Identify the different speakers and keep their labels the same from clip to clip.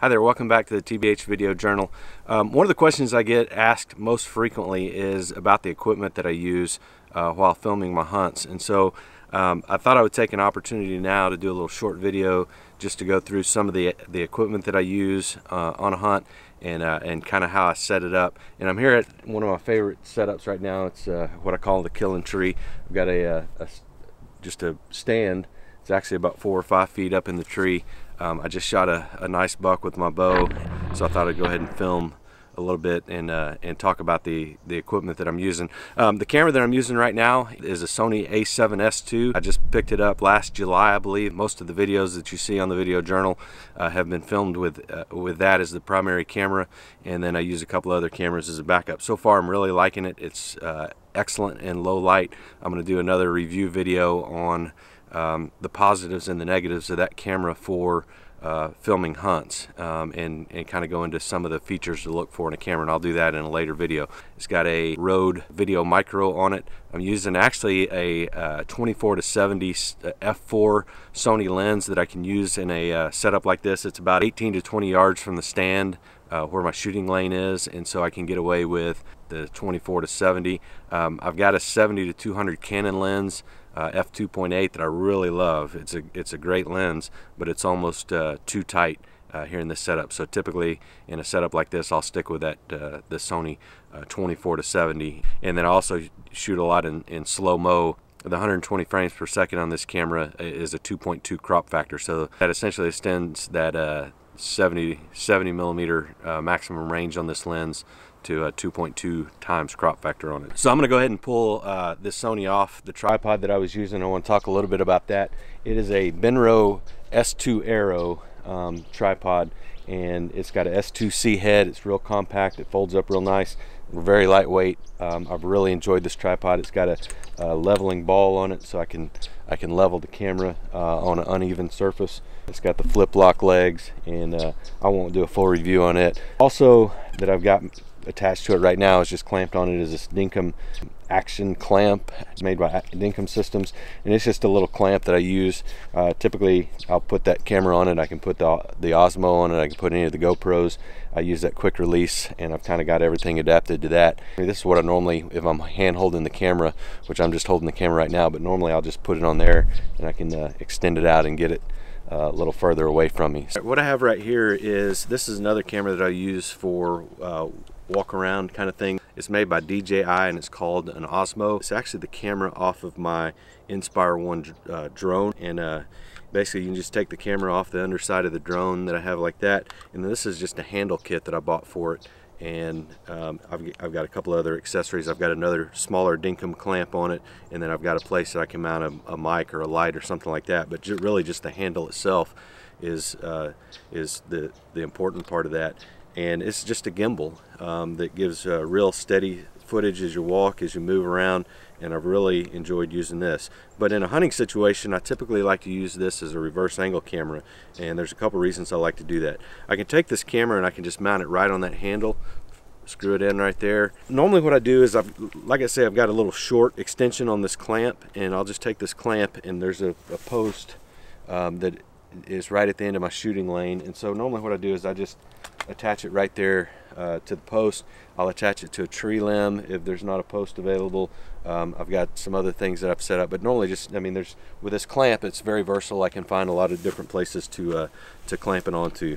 Speaker 1: Hi there, welcome back to the TBH Video Journal. One of the questions I get asked most frequently is about the equipment that I use while filming my hunts. And so I thought I would take an opportunity now to do a little short video just to go through some of the equipment that I use on a hunt and kind of how I set it up. And I'm here at one of my favorite setups right now. It's what I call the killing tree. I've got just a stand. It's actually about 4 or 5 feet up in the tree. I just shot a nice buck with my bow, so I thought I'd go ahead and film a little bit and talk about the equipment that I'm using. The camera that I'm using right now is a Sony A7S II. I just picked it up last July, I believe. Most of the videos that you see on the Video Journal have been filmed with that as the primary camera, and then I use a couple other cameras as a backup. So far, I'm really liking it. It's excellent in low light. I'm going to do another review video on the positives and the negatives of that camera for filming hunts and kind of go into some of the features to look for in a camera, and I'll do that in a later video. It's got a Rode VideoMicro on it. I'm using actually a 24-70 f4 Sony lens that I can use in a setup like this. It's about 18 to 20 yards from the stand where my shooting lane is, and so I can get away with the 24-70. I've got a 70 to 200 Canon lens f2.8 that I really love. It's a great lens, but it's almost too tight here in this setup. So typically in a setup like this, I'll stick with that the Sony 24-70, and then I also shoot a lot in slow-mo. The 120 frames per second on this camera is a 2.2 crop factor, so that essentially extends that 70 millimeter maximum range on this lens to a 2.2 times crop factor on it. So I'm going to go ahead and pull this Sony off the tripod that I was using. I want to talk a little bit about that. It is a Benro S2 Aero tripod, and it's got a S2C head. It's real compact. It folds up real nice. Very lightweight. I've really enjoyed this tripod. It's got a leveling ball on it, so I can level the camera on an uneven surface. It's got the flip lock legs, and I won't do a full review on it. Also, that I've got attached to it right now is just clamped on it is this Dinkum action clamp. It's made by Dinkum Systems, and it's just a little clamp that I use. Typically I'll put that camera on it. I can put the Osmo on it. I can put any of the GoPros. I use that quick release, and I've kind of got everything adapted to that. I mean, this is what I normally, if I'm hand holding the camera, which I'm just holding the camera right now, but normally I'll just put it on there and I can extend it out and get it a little further away from me. What I have right here is, this is another camera that I use for walk around kind of thing. It's made by DJI, and it's called an Osmo. It's actually the camera off of my Inspire 1 drone, and basically you can just take the camera off the underside of the drone that I have like that, and then this is just a handle kit that I bought for it, and I've got a couple other accessories. I've got another smaller Dinkum clamp on it, and then I've got a place that I can mount a mic or a light or something like that, but really just the handle itself is the important part of that. And it's just a gimbal that gives real steady footage as you walk, as you move around, and I've really enjoyed using this. But in a hunting situation, I typically like to use this as a reverse angle camera, and there's a couple reasons I like to do that. I can take this camera and I can just mount it right on that handle, screw it in right there. Normally what I do is, like I say, I've got a little short extension on this clamp, and I'll just take this clamp, and there's a post that is right at the end of my shooting lane, and so normally what I do is I just attach it right there to the post. I'll attach it to a tree limb if there's not a post available. I've got some other things that I've set up, but normally just, I mean, with this clamp, it's very versatile. I can find a lot of different places to clamp it onto.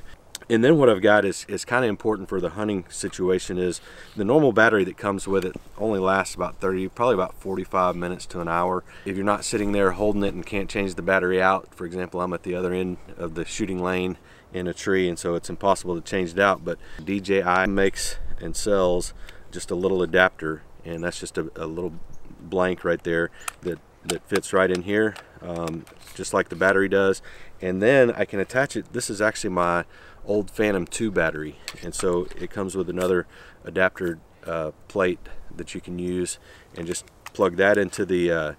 Speaker 1: And then what I've got is kind of important for the hunting situation is the normal battery that comes with it only lasts about probably about 45 minutes to an hour. If you're not sitting there holding it and can't change the battery out, for example, I'm at the other end of the shooting lane in a tree, and so it's impossible to change it out, but DJI makes and sells just a little adapter, and that's just a little blank right there that fits right in here, just like the battery does. And then I can attach it. This is actually my old Phantom 2 battery, and so it comes with another adapter plate that you can use, and just plug that into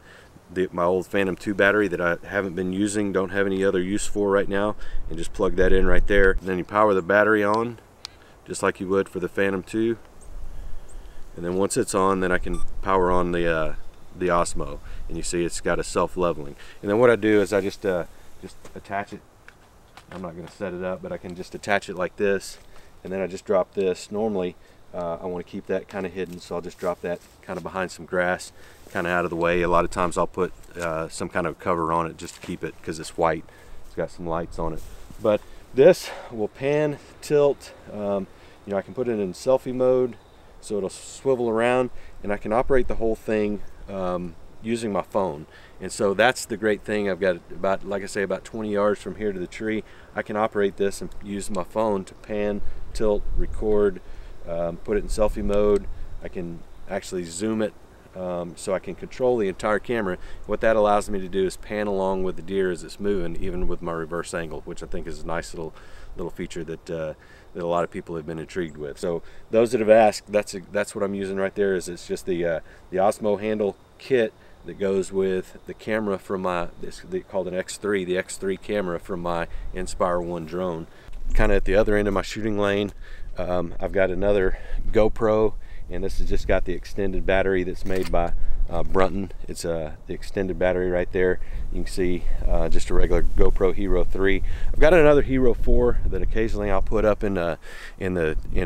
Speaker 1: my old Phantom 2 battery that I haven't been using, don't have any other use for right now, and just plug that in right there. And then you power the battery on just like you would for the Phantom 2, and then once it's on, then I can power on the Osmo, and you see it's got a self-leveling. And then what I do is I just attach it I'm not going to set it up, but I can just attach it like this, and then I just drop this. Normally I want to keep that kind of hidden, so I'll just drop that kind of behind some grass, kind of out of the way. A lot of times I'll put some kind of cover on it just to keep it, because it's white. It's got some lights on it. But this will pan, tilt. You know, I can put it in selfie mode, so it'll swivel around, and I can operate the whole thing using my phone. And so that's the great thing. I've got about, like I say, about 20 yards from here to the tree. I can operate this and use my phone to pan, tilt, record, put it in selfie mode. I can actually zoom it, so I can control the entire camera. What that allows me to do is pan along with the deer as it's moving, even with my reverse angle, which I think is a nice little feature that that a lot of people have been intrigued with. So those that have asked, that's what I'm using right there. It's just the Osmo Handle Kit that goes with the camera from my, they called an X3, the X3 camera from my Inspire 1 drone. Kind of at the other end of my shooting lane, I've got another GoPro, and this has just got the extended battery that's made by Brunton. It's the extended battery right there. You can see just a regular GoPro Hero 3. I've got another Hero 4 that occasionally I'll put up in a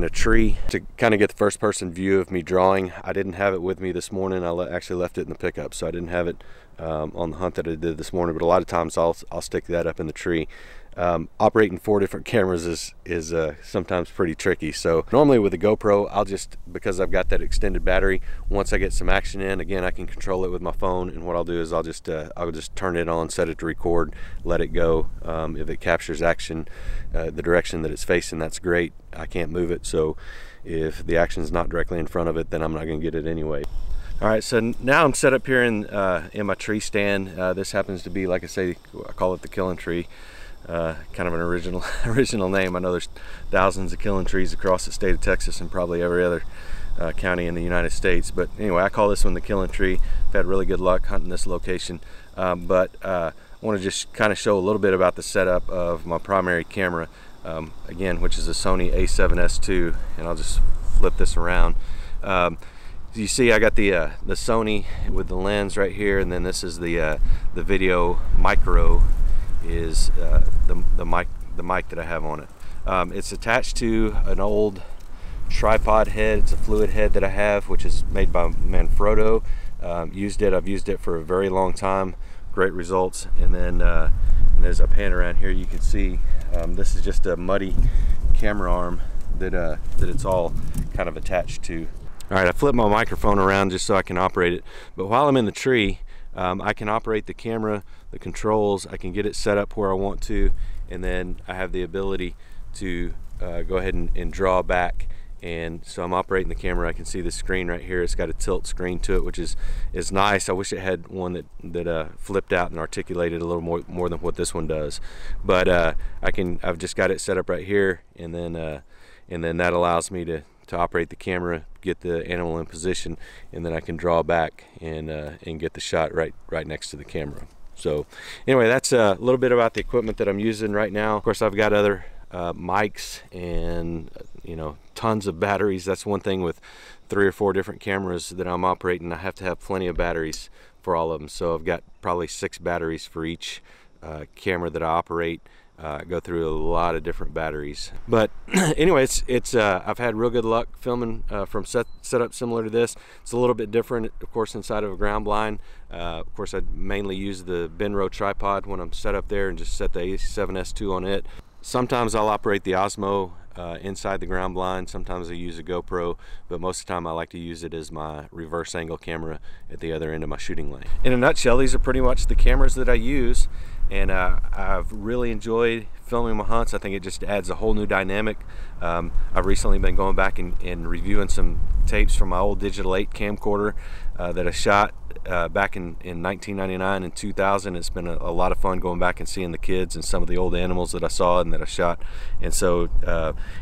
Speaker 1: tree to kind of get the first person view of me drawing. I didn't have it with me this morning. I actually left it in the pickup, so I didn't have it on the hunt that I did this morning, but a lot of times I'll stick that up in the tree. Operating 4 different cameras is sometimes pretty tricky. So normally with the GoPro, I'll just, because I've got that extended battery, once I get some action in, again, I can control it with my phone, and what I'll do is I'll just turn it on, set it to record, let it go. If it captures action, the direction that it's facing, that's great. I can't move it, so if the action's not directly in front of it, then I'm not going to get it anyway. All right, so now I'm set up here in my tree stand. This happens to be, like I say, I call it the killing tree. Kind of an original name. I know there's thousands of killing trees across the state of Texas and probably every other county in the United States, but anyway, I call this one the killing tree. I've had really good luck hunting this location, but I want to just kind of show a little bit about the setup of my primary camera, again, which is a Sony A7S II, and I'll just flip this around. You see I got the Sony with the lens right here, and then this is the VideoMicro is the mic that I have on it. It's attached to an old tripod head. It's a fluid head that I have, which is made by Monfrotto. I've used it for a very long time. Great results. And then and as I pan around here, you can see this is just a muddy camera arm that it's all kind of attached to. All right, I flipped my microphone around just so I can operate it, but while I'm in the tree, I can operate the camera, the controls, I can get it set up where I want to, and then I have the ability to go ahead and draw back. And so I'm operating the camera. I can see the screen right here. It's got a tilt screen to it, which is nice. I wish it had one that flipped out and articulated a little more than what this one does. But I've just got it set up right here, and then that allows me to operate the camera, get the animal in position, and then I can draw back and get the shot right next to the camera. So anyway, that's a little bit about the equipment that I'm using right now. Of course, I've got other mics and tons of batteries. That's one thing with 3 or 4 different cameras that I'm operating. I have to have plenty of batteries for all of them. So I've got probably 6 batteries for each camera that I operate. I go through a lot of different batteries, but anyway, I've had real good luck filming from setup similar to this. It's a little bit different, of course, inside of a ground blind. Of course, I mainly use the Benro tripod when I'm set up there and just set the A7S II on it. Sometimes I'll operate the Osmo inside the ground blind. Sometimes I use a GoPro, but most of the time I like to use it as my reverse angle camera at the other end of my shooting lane. In a nutshell, these are pretty much the cameras that I use, and I've really enjoyed filming my hunts. I think it just adds a whole new dynamic. I've recently been going back and reviewing some tapes from my old Digital 8 camcorder that I shot back in 1999 and 2000. It's been a lot of fun going back and seeing the kids and some of the old animals that I saw and that I shot. And so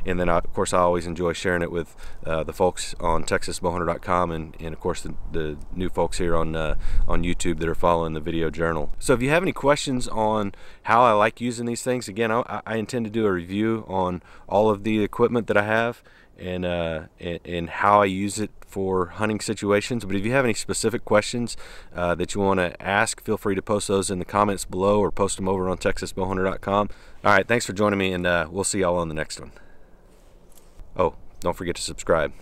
Speaker 1: and then of course I always enjoy sharing it with the folks on TexasBowhunter.com and of course the new folks here on YouTube that are following the video journal. So if you have any questions on how I like using these things, again, I intend to do a review on all of the equipment that I have, and how I use it for hunting situations. But if you have any specific questions that you want to ask, feel free to post those in the comments below or post them over on TexasBowhunter.com. All right, thanks for joining me, and we'll see y'all on the next one. Oh, don't forget to subscribe.